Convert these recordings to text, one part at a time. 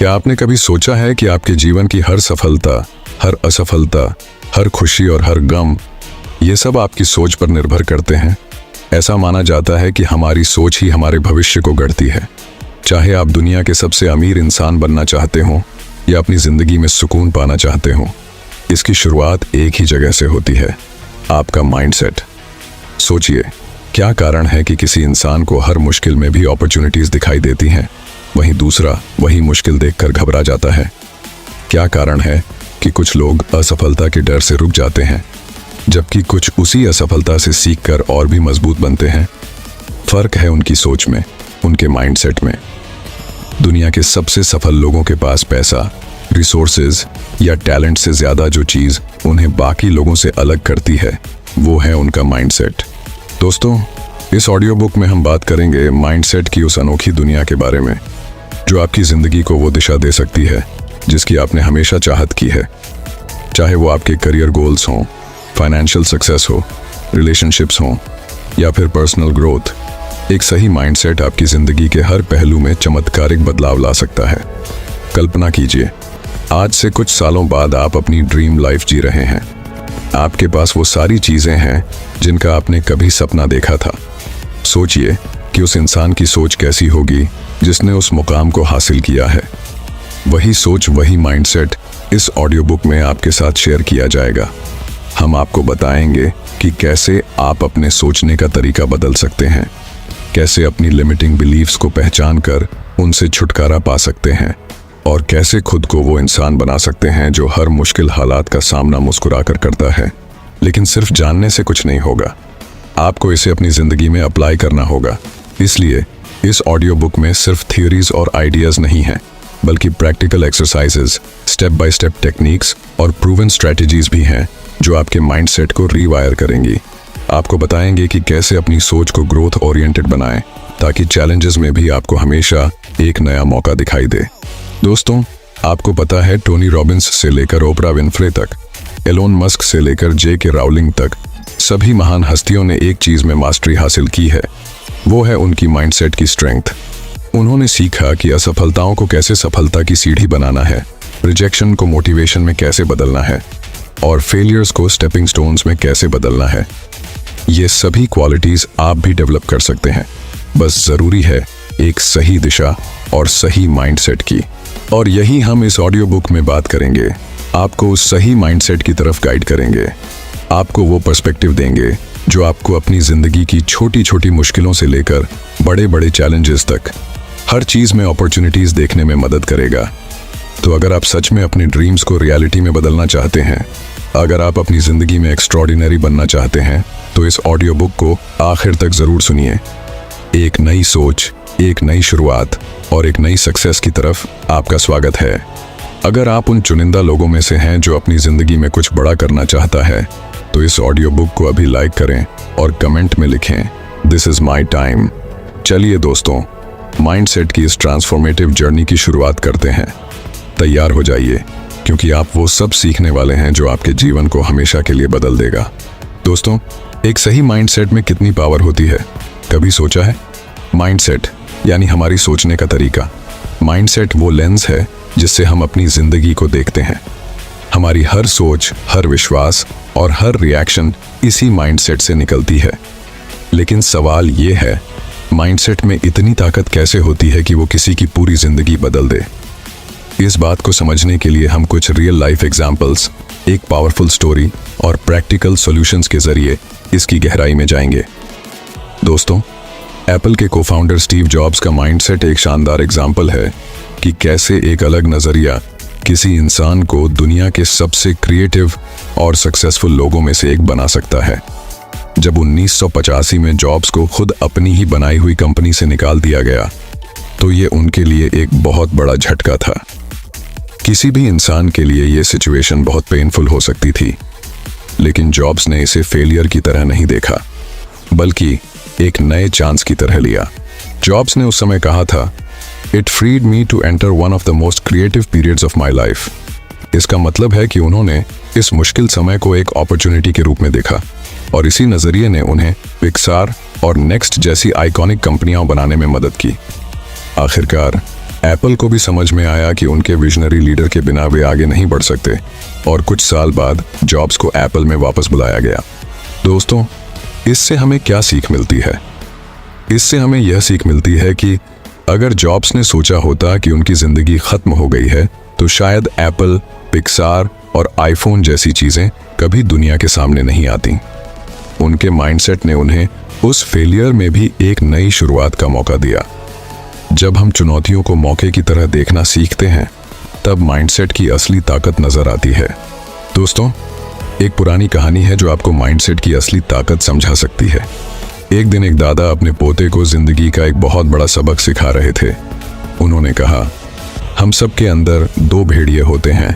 क्या आपने कभी सोचा है कि आपके जीवन की हर सफलता, हर असफलता, हर खुशी और हर गम, ये सब आपकी सोच पर निर्भर करते हैं? ऐसा माना जाता है कि हमारी सोच ही हमारे भविष्य को गढ़ती है। चाहे आप दुनिया के सबसे अमीर इंसान बनना चाहते हो या अपनी जिंदगी में सुकून पाना चाहते हो, इसकी शुरुआत एक ही जगह से होती है, आपका माइंडसेट। सोचिए, क्या कारण है कि किसी इंसान को हर मुश्किल में भी अपॉर्चुनिटीज दिखाई देती हैं, वहीं दूसरा वही मुश्किल देखकर घबरा जाता है? क्या कारण है कि कुछ लोग असफलता के डर से रुक जाते हैं, जबकि कुछ उसी असफलता से सीखकर और भी मजबूत बनते हैं? फर्क है उनकी सोच में, उनके माइंडसेट में। दुनिया के सबसे सफल लोगों के पास पैसा, रिसोर्सेज या टैलेंट से ज्यादा जो चीज उन्हें बाकी लोगों से अलग करती है, वो है उनका माइंडसेट। दोस्तों, इस ऑडियो बुक में हम बात करेंगे माइंडसेट की उस अनोखी दुनिया के बारे में जो आपकी जिंदगी को वो दिशा दे सकती है जिसकी आपने हमेशा चाहत की है। चाहे वो आपके करियर गोल्स हों, फाइनेंशियल सक्सेस हो, रिलेशनशिप्स हों या फिर पर्सनल ग्रोथ, एक सही माइंडसेट आपकी जिंदगी के हर पहलू में चमत्कारिक बदलाव ला सकता है। कल्पना कीजिए, आज से कुछ सालों बाद आप अपनी ड्रीम लाइफ जी रहे हैं। आपके पास वो सारी चीजें हैं जिनका आपने कभी सपना देखा था। सोचिए कि उस इंसान की सोच कैसी होगी जिसने उस मुकाम को हासिल किया है। वही सोच, वही माइंडसेट इस ऑडियो बुक में आपके साथ शेयर किया जाएगा। हम आपको बताएंगे कि कैसे आप अपने सोचने का तरीका बदल सकते हैं, कैसे अपनी लिमिटिंग बिलीफ्स को पहचान कर उनसे छुटकारा पा सकते हैं, और कैसे खुद को वो इंसान बना सकते हैं जो हर मुश्किल हालात का सामना मुस्कुराकर करता है। लेकिन सिर्फ जानने से कुछ नहीं होगा, आपको इसे अपनी जिंदगी में अप्लाई करना होगा। इसलिए इस ऑडियो बुक में सिर्फ थ्योरीज और आइडियाज नहीं हैं, बल्कि practical exercises, step by step techniques और प्रूवन स्ट्रेटजीज भी हैं जो आपके माइंडसेट को रीवायर करेंगी। आपको बताएंगे कि कैसे अपनी सोच को ग्रोथ ओरिएंटेड बनाएं ताकि चैलेंजेस में भी आपको हमेशा एक नया मौका दिखाई दे। दोस्तों, आपको पता है, टोनी रॉबिन्स से लेकर ओपरा विनफ्रे तक, एलोन मस्क से लेकर जे.के. राउलिंग तक, सभी महान हस्तियों ने एक चीज में मास्टरी हासिल की है, वो है उनकी माइंडसेट की स्ट्रेंथ। उन्होंने सीखा कि असफलताओं को कैसे सफलता की सीढ़ी बनाना है, रिजेक्शन को मोटिवेशन में कैसे बदलना है और फेलियर्स को स्टेपिंग स्टोन्स में कैसे बदलना है। ये सभी क्वालिटीज आप भी डेवलप कर सकते हैं, बस जरूरी है एक सही दिशा और सही माइंडसेट की। और यही हम इस ऑडियो बुक में बात करेंगे। आपको उस सही माइंडसेट की तरफ गाइड करेंगे, आपको वो पर्सपेक्टिव देंगे जो आपको अपनी जिंदगी की छोटी छोटी मुश्किलों से लेकर बड़े बड़े चैलेंजेस तक हर चीज में अपॉर्चुनिटीज देखने में मदद करेगा। तो अगर आप सच में अपनी ड्रीम्स को रियलिटी में बदलना चाहते हैं, अगर आप अपनी जिंदगी में एक्स्ट्रॉर्डिनरी बनना चाहते हैं, तो इस ऑडियो बुक को आखिर तक जरूर सुनिए। एक नई सोच, एक नई शुरुआत और एक नई सक्सेस की तरफ आपका स्वागत है। अगर आप उन चुनिंदा लोगों में से हैं जो अपनी जिंदगी में कुछ बड़ा करना चाहता है, तो इस ऑडियो बुक को अभी लाइक करें और कमेंट में लिखें, दिस इज माई टाइम। चलिए दोस्तों, माइंडसेट की इस ट्रांसफॉर्मेटिव जर्नी की शुरुआत करते हैं। तैयार हो जाइए, क्योंकि आप वो सब सीखने वाले हैं जो आपके जीवन को हमेशा के लिए बदल देगा। दोस्तों, एक सही माइंडसेट में कितनी पावर होती है, कभी सोचा है? माइंडसेट यानी हमारी सोचने का तरीका। माइंडसेट वो लेंस है जिससे हम अपनी जिंदगी को देखते हैं। हमारी हर सोच, हर विश्वास और हर रिएक्शन इसी माइंडसेट से निकलती है। लेकिन सवाल ये है, माइंडसेट में इतनी ताकत कैसे होती है कि वो किसी की पूरी जिंदगी बदल दे? इस बात को समझने के लिए हम कुछ रियल लाइफ एग्जाम्पल्स, एक पावरफुल स्टोरी और प्रैक्टिकल सॉल्यूशंस के जरिए इसकी गहराई में जाएंगे। दोस्तों, एप्पल के को-फाउंडर स्टीव जॉब्स का माइंडसेट एक शानदार एग्जाम्पल है कि कैसे एक अलग नजरिया किसी इंसान को दुनिया के सबसे क्रिएटिव और सक्सेसफुल लोगों में से एक बना सकता है। जब 1985 में जॉब्स को खुद अपनी ही बनाई हुई कंपनी से निकाल दिया गया, तो ये उनके लिए एक बहुत बड़ा झटका था। किसी भी इंसान के लिए ये सिचुएशन बहुत पेनफुल हो सकती थी, लेकिन जॉब्स ने इसे फेलियर की तरह नहीं देखा, बल्कि एक नए चांस की तरह लिया। जॉब्स ने उस समय कहा था, it freed me to enter one of the most creative periods of my life. इसका मतलब है कि उन्होंने इस मुश्किल समय को एक अपॉर्चुनिटी के रूप में देखा, और इसी नजरिए ने उन्हें पिक्सार और नेक्स्ट जैसी आइकॉनिक कंपनियां बनाने में मदद की। आखिरकार एप्पल को भी समझ में आया कि उनके विजनरी लीडर के बिना वे आगे नहीं बढ़ सकते और कुछ साल बाद जॉब्स को एप्पल में वापस बुलाया गया। दोस्तों, इससे हमें क्या सीख मिलती है? इससे हमें यह सीख मिलती है कि अगर जॉब्स ने सोचा होता कि उनकी जिंदगी खत्म हो गई है तो शायद एप्पल, पिक्सार और आईफोन जैसी चीजें कभी दुनिया के सामने नहीं आती। उनके माइंडसेट ने उन्हें उस फेलियर में भी एक नई शुरुआत का मौका दिया। जब हम चुनौतियों को मौके की तरह देखना सीखते हैं तब माइंडसेट की असली ताकत नजर आती है। दोस्तों, एक पुरानी कहानी है जो आपको माइंडसेट की असली ताकत समझा सकती है। एक दिन एक दादा अपने पोते को जिंदगी का एक बहुत बड़ा सबक सिखा रहे थे। उन्होंने कहा, हम सब के अंदर दो भेड़िए होते हैं।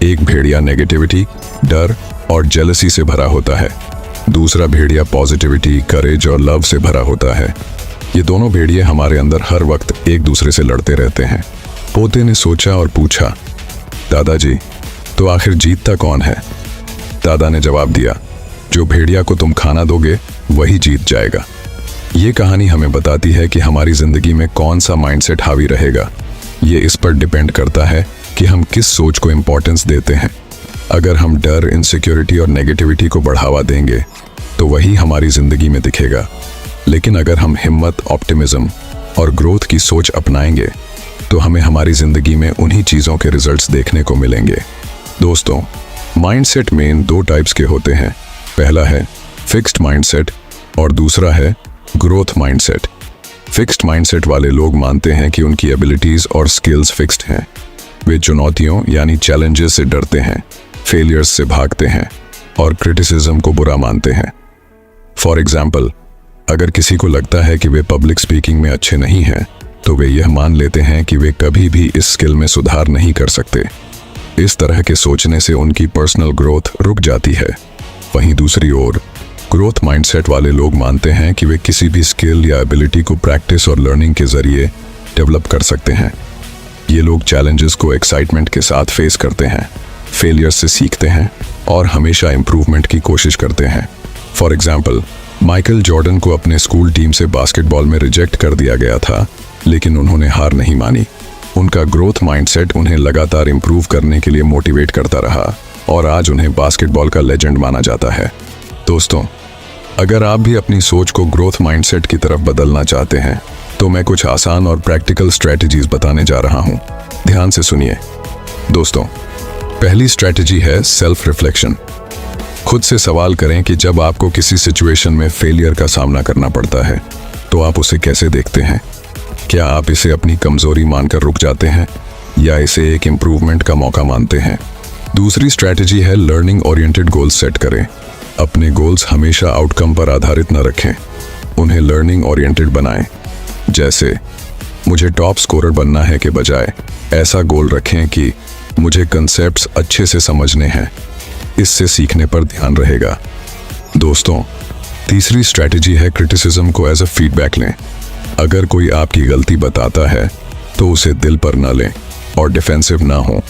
एक भेड़िया नेगेटिविटी, डर और जेलसी से भरा होता है। दूसरा भेड़िया पॉजिटिविटी, करेज और लव से भरा होता है। ये दोनों भेड़िए हमारे अंदर हर वक्त एक दूसरे से लड़ते रहते हैं। पोते ने सोचा और पूछा, दादाजी, तो आखिर जीतता कौन है? दादा ने जवाब दिया, जो भेड़िया को तुम खाना दोगे वही जीत जाएगा। ये कहानी हमें बताती है कि हमारी जिंदगी में कौन सा माइंडसेट हावी रहेगा। ये इस पर डिपेंड करता है कि हम किस सोच को इंपॉर्टेंस देते हैं। अगर हम डर, इनसिक्योरिटी और नेगेटिविटी को बढ़ावा देंगे तो वही हमारी जिंदगी में दिखेगा। लेकिन अगर हम हिम्मत, ऑप्टिमिज्म और ग्रोथ की सोच अपनाएंगे तो हमें हमारी जिंदगी में उन्हीं चीज़ों के रिजल्ट्स देखने को मिलेंगे। दोस्तों, माइंडसेट मेन दो टाइप्स के होते हैं। पहला है फिक्स्ड माइंडसेट और दूसरा है ग्रोथ माइंडसेट। फिक्स्ड माइंडसेट वाले लोग मानते हैं कि उनकी एबिलिटीज़ और स्किल्स फिक्स्ड हैं। वे चुनौतियों यानी चैलेंजेस से डरते हैं, फेलियर्स से भागते हैं और क्रिटिसिज्म को बुरा मानते हैं। फॉर एग्जाम्पल, अगर किसी को लगता है कि वे पब्लिक स्पीकिंग में अच्छे नहीं हैं तो वे यह मान लेते हैं कि वे कभी भी इस स्किल में सुधार नहीं कर सकते। इस तरह के सोचने से उनकी पर्सनल ग्रोथ रुक जाती है। वहीं दूसरी ओर ग्रोथ माइंडसेट वाले लोग मानते हैं कि वे किसी भी स्किल या एबिलिटी को प्रैक्टिस और लर्निंग के जरिए डेवलप कर सकते हैं। ये लोग चैलेंजेस को एक्साइटमेंट के साथ फेस करते हैं, फेलियर से सीखते हैं और हमेशा इम्प्रूवमेंट की कोशिश करते हैं। फॉर एग्जाम्पल, माइकल जॉर्डन को अपने स्कूल टीम से बास्केटबॉल में रिजेक्ट कर दिया गया था, लेकिन उन्होंने हार नहीं मानी। उनका ग्रोथ माइंडसेट उन्हें लगातार इम्प्रूव करने के लिए मोटिवेट करता रहा और आज उन्हें बास्केटबॉल का लेजेंड माना जाता है। दोस्तों, अगर आप भी अपनी सोच को ग्रोथ माइंडसेट की तरफ बदलना चाहते हैं तो मैं कुछ आसान और प्रैक्टिकल स्ट्रेटजीज बताने जा रहा हूं। ध्यान से सुनिए। दोस्तों, पहली स्ट्रेटजी है सेल्फ रिफ्लेक्शन। खुद से सवाल करें कि जब आपको किसी सिचुएशन में फेलियर का सामना करना पड़ता है तो आप उसे कैसे देखते हैं। क्या आप इसे अपनी कमजोरी मानकर रुक जाते हैं या इसे एक इम्प्रूवमेंट का मौका मानते हैं? दूसरी स्ट्रेटजी है लर्निंग ओरिएंटेड गोल्स सेट करें। अपने गोल्स हमेशा आउटकम पर आधारित न रखें, उन्हें लर्निंग ओरिएंटेड बनाएं। जैसे मुझे टॉप स्कोरर बनना है के बजाय ऐसा गोल रखें कि मुझे कंसेप्ट्स अच्छे से समझने हैं। इससे सीखने पर ध्यान रहेगा। दोस्तों, तीसरी स्ट्रेटजी है क्रिटिसिज्म को एज अ फीडबैक लें। अगर कोई आपकी गलती बताता है तो उसे दिल पर न लें और डिफेंसिव ना हो।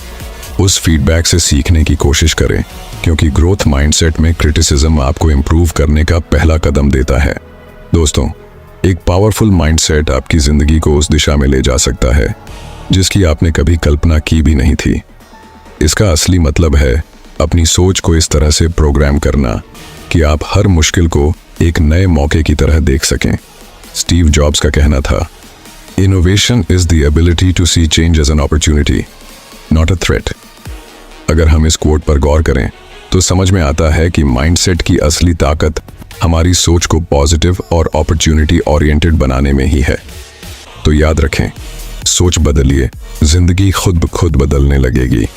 उस फीडबैक से सीखने की कोशिश करें, क्योंकि ग्रोथ माइंडसेट में क्रिटिसिज्म आपको इम्प्रूव करने का पहला कदम देता है। दोस्तों, एक पावरफुल माइंडसेट आपकी जिंदगी को उस दिशा में ले जा सकता है जिसकी आपने कभी कल्पना की भी नहीं थी। इसका असली मतलब है अपनी सोच को इस तरह से प्रोग्राम करना कि आप हर मुश्किल को एक नए मौके की तरह देख सकें। स्टीव जॉब्स का कहना था, innovation is the ability to see change as an opportunity, not a threat. अगर हम इस कोट पर गौर करें तो समझ में आता है कि माइंडसेट की असली ताकत हमारी सोच को पॉजिटिव और अपॉर्चुनिटी ओरिएंटेड बनाने में ही है। तो याद रखें, सोच बदलिए, जिंदगी खुद ब खुद बदलने लगेगी।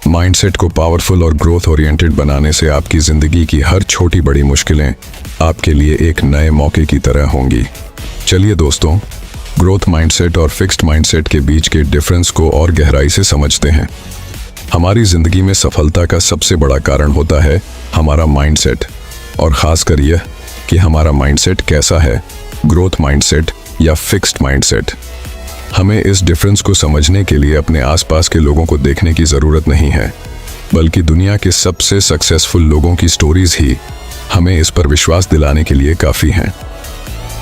माइंडसेट को पावरफुल और ग्रोथ ओरिएंटेड बनाने से आपकी जिंदगी की हर छोटी बड़ी मुश्किलें आपके लिए एक नए मौके की तरह होंगी। चलिए दोस्तों, ग्रोथ माइंडसेट और फिक्स्ड माइंडसेट के बीच के डिफरेंस को और गहराई से समझते हैं। हमारी जिंदगी में सफलता का सबसे बड़ा कारण होता है हमारा माइंडसेट, और खासकर यह कि हमारा माइंडसेट कैसा है, ग्रोथ माइंडसेट या फिक्स्ड माइंडसेट। हमें इस डिफरेंस को समझने के लिए अपने आसपास के लोगों को देखने की ज़रूरत नहीं है, बल्कि दुनिया के सबसे सक्सेसफुल लोगों की स्टोरीज ही हमें इस पर विश्वास दिलाने के लिए काफ़ी हैं।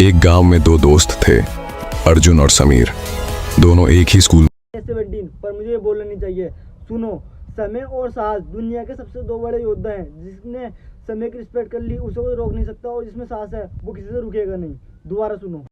एक गांव में दो दोस्त थे, अर्जुन और समीर। दोनों एक ही स्कूल 17 पर मुझे ये बोलना नहीं चाहिए। सुनो, समय और साहस दुनिया के सबसे दो बड़े योद्धा हैं। जिसने समय की रिस्पेक्ट कर ली उसे कोई रोक नहीं सकता, और जिसमें साहस है वो किसी से रुकेगा नहीं। दोबारा सुनो।